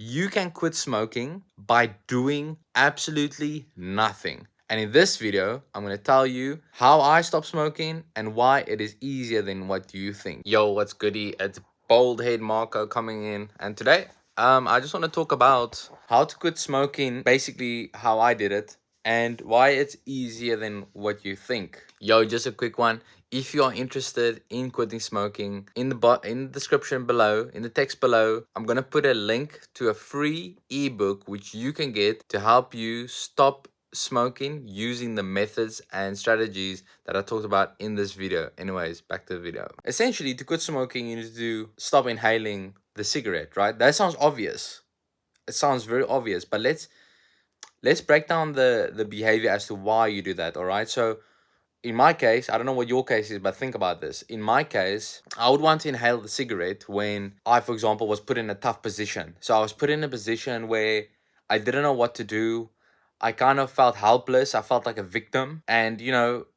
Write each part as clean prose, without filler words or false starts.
you can quit smoking by doing absolutely nothing. And in this video, I'm going to tell you how I stopped smoking and why it is easier than what you think. Yo, what's goody? It's Bold Head Marco coming in. And today, I just want to talk about how to quit smoking, basically how I did it, and why it's easier than what you think. Yo, just a quick one. If you are interested in quitting smoking, in the description below, in the text below, I'm gonna put a link to a free ebook which you can get to help you stop smoking using the methods and strategies that I talked about in this video. Anyways, back to the video. Essentially, to quit smoking, you need to stop inhaling the cigarette, right? That sounds obvious. It sounds very obvious, but let's break down the behavior as to why you do that. All right, so in my case, I don't know what your case is, but think about this. In my case, I would want to inhale the cigarette when I, for example, was put in a tough position. So I was put in a position where I didn't know what to do. I kind of felt helpless. I felt like a victim. And,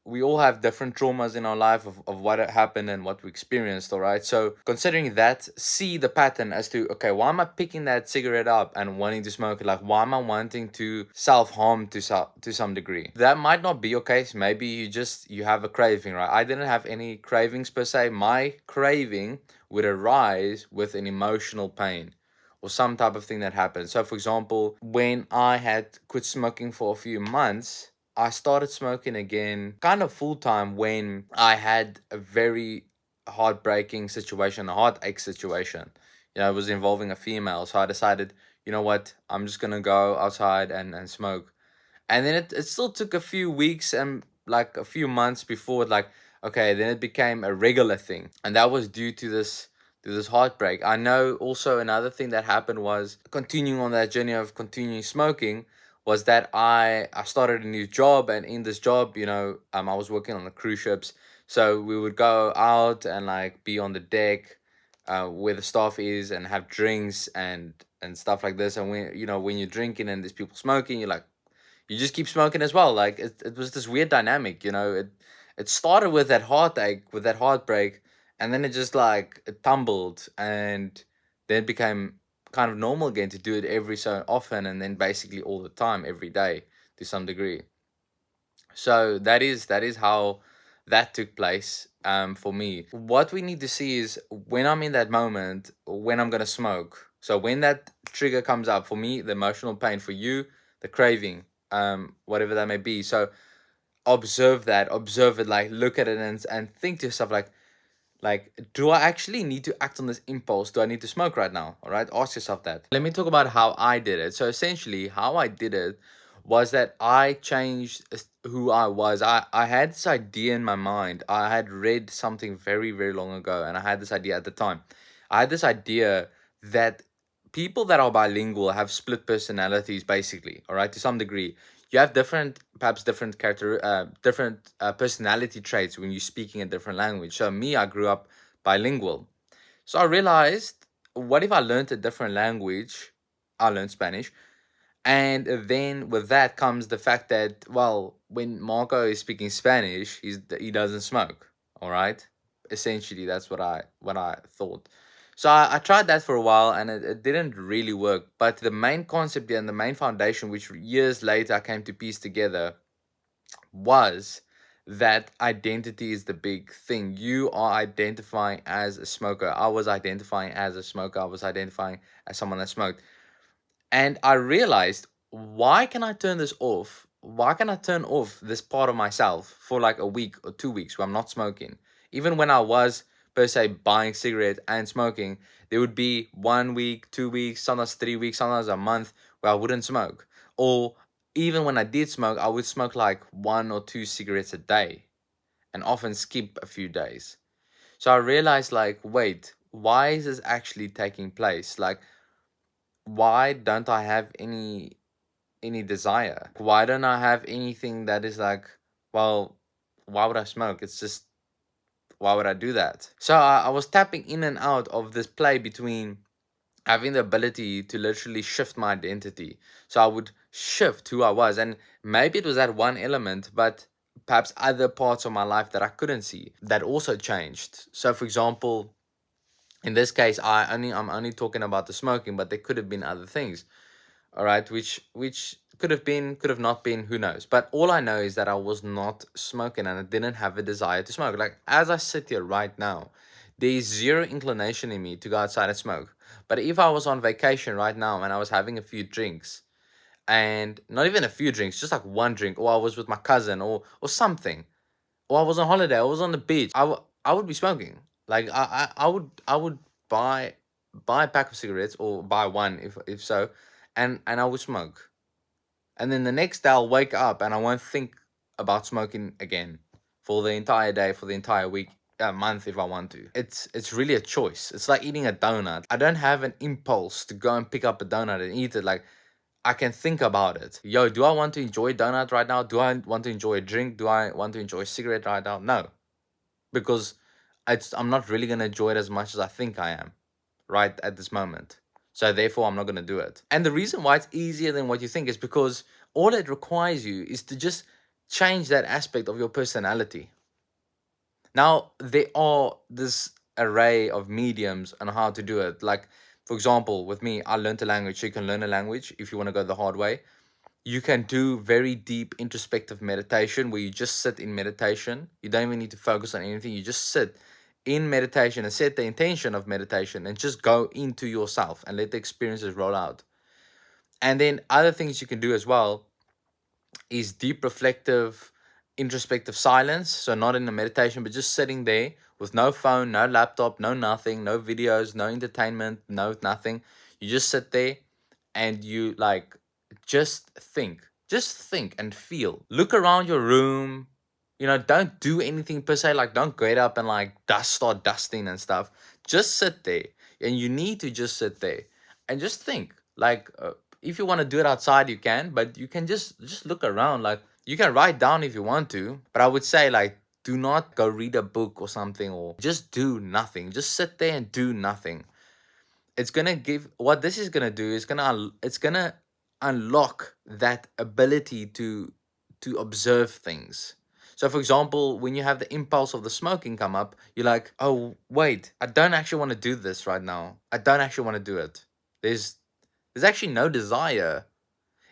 we all have different traumas in our life of what happened and what we experienced, all right? So considering that, see the pattern as to, okay, why am I picking that cigarette up and wanting to smoke it? Like, why am I wanting to self-harm to some degree? That might not be your case. Maybe you have a craving, right? I didn't have any cravings per se. My craving would arise with an emotional pain or some type of thing that happened. So, for example, when I had quit smoking for a few months, I started smoking again kind of full time when I had a very heartbreaking situation, a heartache situation. It was involving a female. So I decided, you know what, I'm just going to go outside and smoke. And then it still took a few weeks and like a few months before okay, then it became a regular thing. And that was due to this heartbreak. I know also another thing that happened was continuing on that journey of continuing smoking was that I started a new job, and in this job, I was working on the cruise ships. So we would go out and like be on the deck where the staff is and have drinks and stuff like this. And when you're drinking and there's people smoking, you just keep smoking as well. Like it was this weird dynamic, it started with that heartache, with that heartbreak, and then it just like it tumbled, and then it became kind of normal again to do it every so often, and then basically all the time, every day to some degree. So that is how that took place for me. What we need to see is when I'm in that moment, when I'm gonna smoke. So when that trigger comes up, for me, the emotional pain, for you, the craving, whatever that may be. So observe it, like look at it and think to yourself like, do I actually need to act on this impulse? Do I need to smoke right now? All right, ask yourself that. Let me talk about how I did it. So essentially, how I did it was that I changed who I was. I had this idea in my mind. I had read something very, very long ago, and I had this idea at the time. I had this idea that people that are bilingual have split personalities, basically, all right, to some degree. You have perhaps different personality traits when you're speaking a different language. So me, I grew up bilingual. So I realized, what if I learned a different language? I learned Spanish. And then with that comes the fact that, well, when Marco is speaking Spanish, he doesn't smoke. All right. Essentially, that's what I thought. So I tried that for a while, and it didn't really work. But the main concept and the main foundation, which years later I came to piece together, was that identity is the big thing. You are identifying as a smoker. I was identifying as a smoker. I was identifying as someone that smoked. And I realized, why can I turn this off? Why can I turn off this part of myself for like a week or 2 weeks where I'm not smoking? Even when I was, per se, buying cigarettes and smoking, there would be 1 week, 2 weeks, sometimes 3 weeks, sometimes a month where I wouldn't smoke. Or even when I did smoke, I would smoke like 1 or 2 cigarettes a day and often skip a few days. So I realized, like, wait, why is this actually taking place? Like, why don't I have any desire? Why don't I have anything that is like, well, why would I smoke? It's just, why would I do that? So I was tapping in and out of this play between having the ability to literally shift my identity. So I would shift who I was, and maybe it was that one element, but perhaps other parts of my life that I couldn't see that also changed. So, for example, In this case, I'm only talking about the smoking, but there could have been other things, all right, which could have been, could have not been, who knows. But all I know is that I was not smoking and I didn't have a desire to smoke. Like, as I sit here right now, there is zero inclination in me to go outside and smoke. But if I was on vacation right now and I was having a few drinks, and not even a few drinks, just like one drink, or I was with my cousin, or something, or I was on holiday, I was on the beach, I would be smoking. Like, I would buy a pack of cigarettes, or buy one if so, and I would smoke. And then the next day I'll wake up and I won't think about smoking again for the entire day, for the entire week, a month if I want to. It's really a choice. It's like eating a donut. I don't have an impulse to go and pick up a donut and eat it. Like, I can think about it. Yo, do I want to enjoy a donut right now? Do I want to enjoy a drink? Do I want to enjoy a cigarette right now? No, because I'm not really gonna enjoy it as much as I think I am right at this moment. So therefore, I'm not gonna do it. And the reason why it's easier than what you think is because all it requires you is to just change that aspect of your personality. Now, there are this array of mediums on how to do it. Like, for example, with me, I learned a language. So you can learn a language if you want to go the hard way. You can do very deep introspective meditation where you just sit in meditation. You don't even need to focus on anything. You just sit in meditation and set the intention of meditation and just go into yourself and let the experiences roll out. And then other things you can do as well is deep reflective introspective silence. So not in a meditation, but just sitting there with no phone, no laptop, no nothing, no videos, no entertainment, no nothing. You just sit there and you like just think and feel. Look around your room. Don't do anything per se. Like, don't get up and like start dusting and stuff. Just sit there, and you need to just sit there and just think. Like, if you want to do it outside, you can, but you can just look around. Like, you can write down if you want to, but I would say, like, do not go read a book or something, or just do nothing. Just sit there and do nothing. It's gonna give, what this is gonna do is it's gonna unlock that ability to observe things. So for example, when you have the impulse of the smoking come up, you're like, oh wait, I don't actually want to do this right now. I don't actually want to do it. There's actually no desire.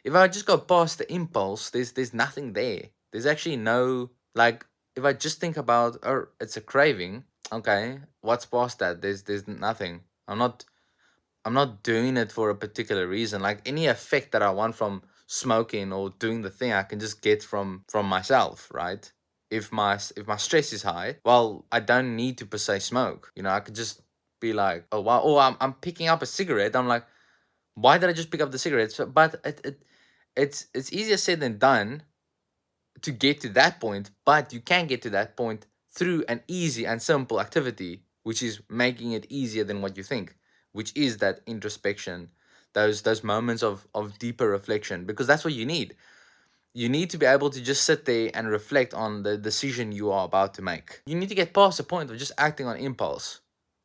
If I just go past the impulse, there's nothing there. There's actually no, like, if I just think about, oh, it's a craving. Okay, what's past that? There's nothing. I'm not doing it for a particular reason. Like, any effect that I want from smoking or doing the thing, I can just get from myself, right? If my stress is high, well, I don't need to per se smoke. I could just be like, oh wow, oh, I'm picking up a cigarette. I'm like, why did I just pick up the cigarettes? But it's easier said than done to get to that point, but you can get to that point through an easy and simple activity, which is making it easier than what you think, which is that introspection, those moments of deeper reflection, because that's what you need. You need to be able to just sit there and reflect on the decision you are about to make. You need to get past the point of just acting on impulse,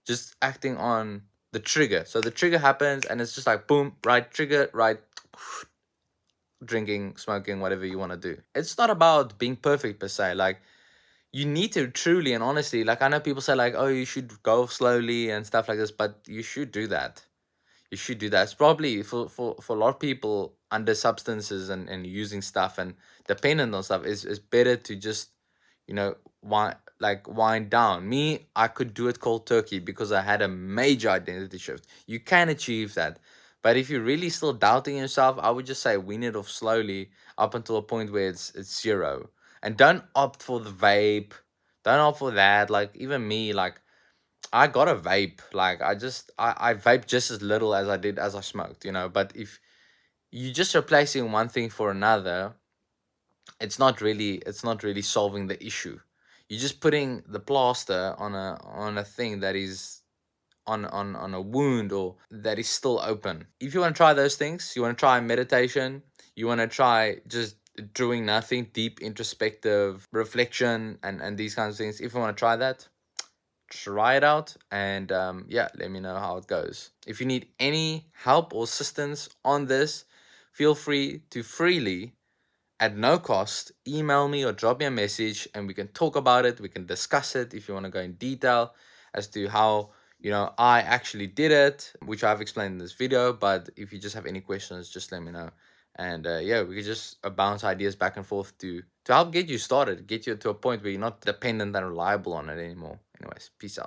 just acting on the trigger. So the trigger happens and it's just like, boom, right trigger, right, drinking, smoking, whatever you want to do. It's not about being perfect per se. Like, you need to truly and honestly, like, I know people say like, oh, you should go slowly and stuff like this, but you should do that. You should do that. It's probably for a lot of people under substances and using stuff and dependent on stuff, is better to just, wind down. Me, I could do it cold turkey because I had a major identity shift. You can achieve that. But if you're really still doubting yourself, I would just say wean it off slowly up until a point where it's zero. And don't opt for the vape. Don't opt for that. Like, even me, like, I got a vape. Like, I vape just as little as I did as I smoked. But if you just replacing one thing for another, it's not really solving the issue. You're just putting the plaster on a thing that is on a wound, or that is still open. If you want to try those things, you want to try meditation, you want to try just doing nothing, deep introspective reflection, and these kinds of things. If you want to try that, try it out, and yeah, let me know how it goes. If you need any help or assistance on this, feel free to freely, at no cost, email me or drop me a message, and we can talk about it. We can discuss it if you want to go in detail as to how You know, I actually did it, which I've explained in this video. But if you just have any questions, just let me know. And yeah, we could just bounce ideas back and forth to help get you started, get you to a point where you're not dependent and reliable on it anymore. Anyways, peace out.